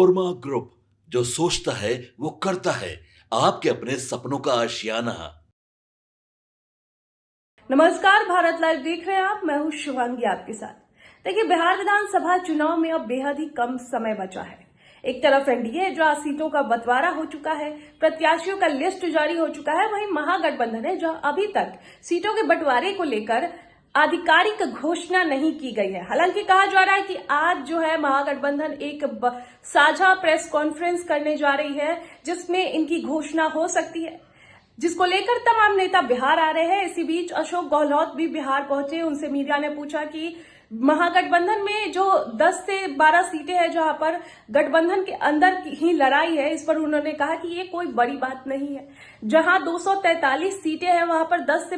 Panorama group, जो सोचता है वो करता है। आपके अपने सपनों का आशियाना। नमस्कार, भारत लाइव देख रहे हैं आप। मैं हूं शिवांगी आपके साथ। देखिए, बिहार विधानसभा चुनाव में अब बेहद ही कम समय बचा है। एक तरफ एनडीए जो आज सीटों का बंटवारा हो चुका है, प्रत्याशियों का लिस्ट जारी हो चुका है, वहीं महागठबंधन है जो अभी तक सीटों के बंटवारे को लेकर आधिकारिक घोषणा नहीं की गई है। हालांकि कहा जा रहा है कि आज जो है महागठबंधन एक साझा प्रेस कॉन्फ्रेंस करने जा रही है, जिसमें इनकी घोषणा हो सकती है, जिसको लेकर तमाम नेता बिहार आ रहे हैं। इसी बीच अशोक गहलोत भी बिहार पहुंचे। उनसे मीडिया ने पूछा कि महागठबंधन में जो 10 से 12 सीटें हैं, जहां पर गठबंधन के अंदर ही लड़ाई है, इस पर उन्होंने कहा कि ये कोई बड़ी बात नहीं है। जहां 243 सीटें हैं, वहां पर 10 से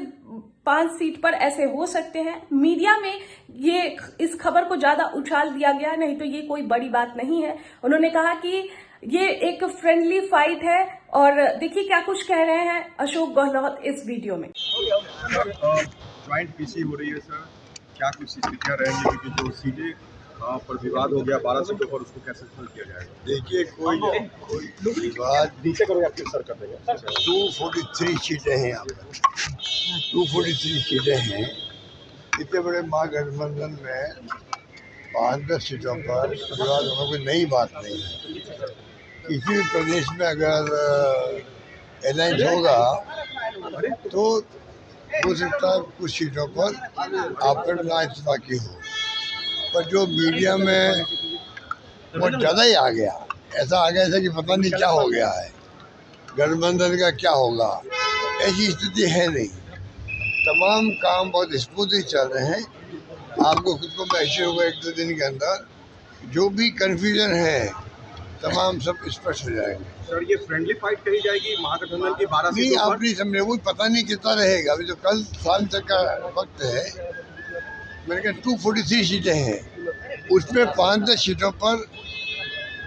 5 सीट पर ऐसे हो सकते हैं। मीडिया में ये इस खबर को ज्यादा उछाल दिया गया, नहीं तो ये कोई बड़ी बात नहीं है। उन्होंने कहा कि ये एक फ्रेंडली फाइट है। और देखिए क्या कुछ कह रहे हैं अशोक गहलोत इस वीडियो में। ज्वाइंट पीसी हो रही है सर, क्या कुछ स्थितियाँ रहेंगी, क्योंकि जो सीटें पर विवाद हो गया 12 सीटों पर, उसको कैसे सॉल्व किया जाएगा? देखिए, कोई विवाद नीचे करोगे आपके सर कर देंगे। 243 सीटें हैं यहाँ पर, 243 सीटें हैं। इतने बड़े महागठबंधन में 5-10 सीटों पर विवाद होना कोई नई बात नहीं है। किसी भी प्रदेश में अगर अलायंस होगा तो हो सकता है कुछ सीटों पर आपका ना इत्तेफाकी हो, पर जो मीडिया में बहुत ज़्यादा ही आ गया, ऐसा आ गया ऐसा कि पता नहीं क्या हो गया है, गठबंधन का क्या होगा, ऐसी स्थिति है नहीं। तमाम काम बहुत स्मूथली चल रहे हैं। आपको खुद को महसूस होगा 1-2 दिन के अंदर जो भी कन्फ्यूजन है तमाम सब स्पष्ट हो जाएंगे। सर, ये फ्रेंडली फाइट कही जाएगी महागठबंधन की 12 नहीं, सीटों आप पर? नहीं समझे, वो पता नहीं कितना रहेगा। अभी तो कल शाम तक का वक्त है। मैंने कहा 243 सीटें हैं, उसमें 5-10 सीटों पर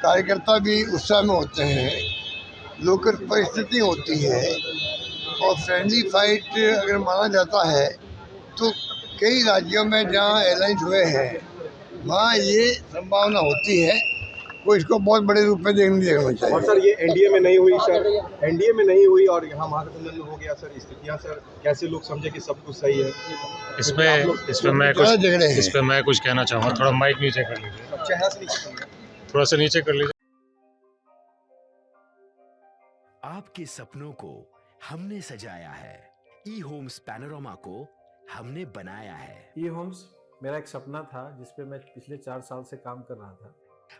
कार्यकर्ता भी उत्साह में होते हैं, लोकल परिस्थिति होती है, और फ्रेंडली फाइट अगर माना जाता है तो कई राज्यों में जहाँ अलायंस हुए हैं वहाँ ये संभावना होती है। वो इसको बहुत बड़े रूप में देखना चाहिए। और सर, ये एनडीए में नहीं हुई सर, एनडीए में नहीं हुई और यहाँ महागठबंधन में हो गया सर। स्थितियाँ सर कैसे लोग समझे कि सब कुछ सही है? इस पे मैं कुछ कहना चाहूँगा। थोड़ा माइक नीचे कर लीजिए, चेहरा से नीचे, थोड़ा सा नीचे कर लीजिए। आपके सपनों को हमने सजाया है, ई होम्स पैनोरमा को हमने बनाया है। ई होम्स मेरा एक सपना था जिसपे मैं पिछले 4 साल से काम कर रहा था।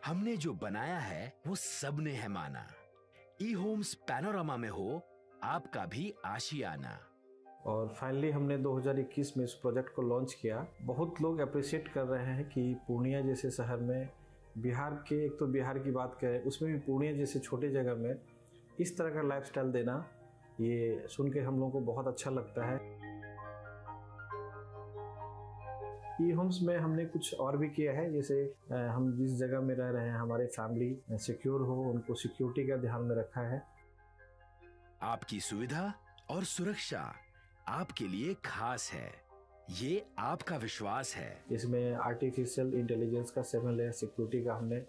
हमने जो बनाया है वो सबने है माना। ई होम्स पैनोरमा में हो आपका भी आशियाना। और फाइनली हमने 2021 में इस प्रोजेक्ट को लॉन्च किया। बहुत लोग अप्रिशिएट कर रहे हैं कि पूर्णिया जैसे शहर में, बिहार के, एक तो बिहार की बात करें उसमें भी पूर्णिया जैसे छोटे जगह में इस तरह का लाइफस्टाइल देना, ये सुन के हम लोगों को बहुत अच्छा लगता है। ई होम्स में हमने कुछ और भी किया है, जैसे हम जिस जगह में रह रहे हैं हमारे फैमिली सिक्योर हो, उनको सिक्योरिटी का ध्यान में रखा है। आपकी सुविधा और सुरक्षा आपके लिए खास है, ये आपका विश्वास है। इसमें आर्टिफिशियल इंटेलिजेंस का 7 लेयर सिक्योरिटी का हमने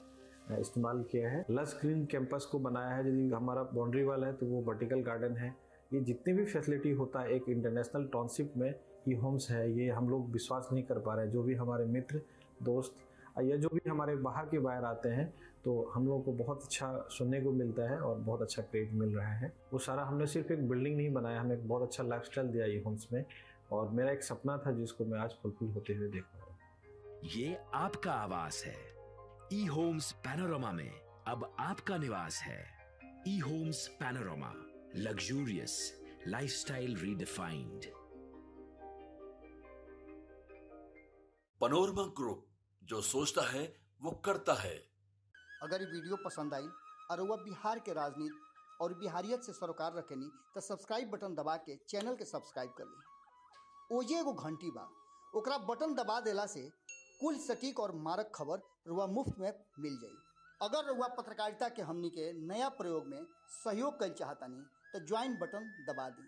इस्तेमाल किया है। लस ग्रीन कैंपस को बनाया है। यदि हमारा बाउंड्री वाल है तो वो वर्टिकल गार्डन है। ये जितनी भी फैसिलिटी होता है एक इंटरनेशनल टाउनशिप में ई होम्स है, ये हम लोग विश्वास नहीं कर पा रहे हैं। जो भी हमारे मित्र, दोस्त या जो भी हमारे बाहर के बाहर आते हैं तो हम लोगों को बहुत अच्छा सुनने को मिलता है और बहुत अच्छा क्रेडिट मिल रहा है। वो सारा हमने सिर्फ एक बिल्डिंग नहीं बनाया, हमें एक बहुत अच्छा लाइफस्टाइल दिया ई होम्स में, और मेरा एक सपना था जिसको मैं आज फुलफिल होते हुए देख रहा हूँ। ये आपका आवास है। ई होम्स पैनोरमा में अब आपका निवास है। E Homes Panorama, luxurious lifestyle redefined. Panorama group, जो सोचता है वो करता है। अगर ये वीडियो पसंद आई और वह बिहार के राजनीति और बिहारियत से सरोकार रखेनी तो सब्सक्राइब बटन दबा के चैनल के सब्सक्राइब कर ली। ओजे एगो घंटी बा, ओकरा बटन दबा देला से कुल सटीक और मारक खबर रुआ मुफ्त में मिल जाई। अगर रुआ पत्रकारिता के हमनी के नया प्रयोग में सहयोग कर चाहतानी तो ज्वाइन बटन दबा दी।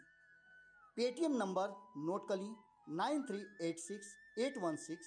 पेटीएम नंबर नोट कर ली 9386 816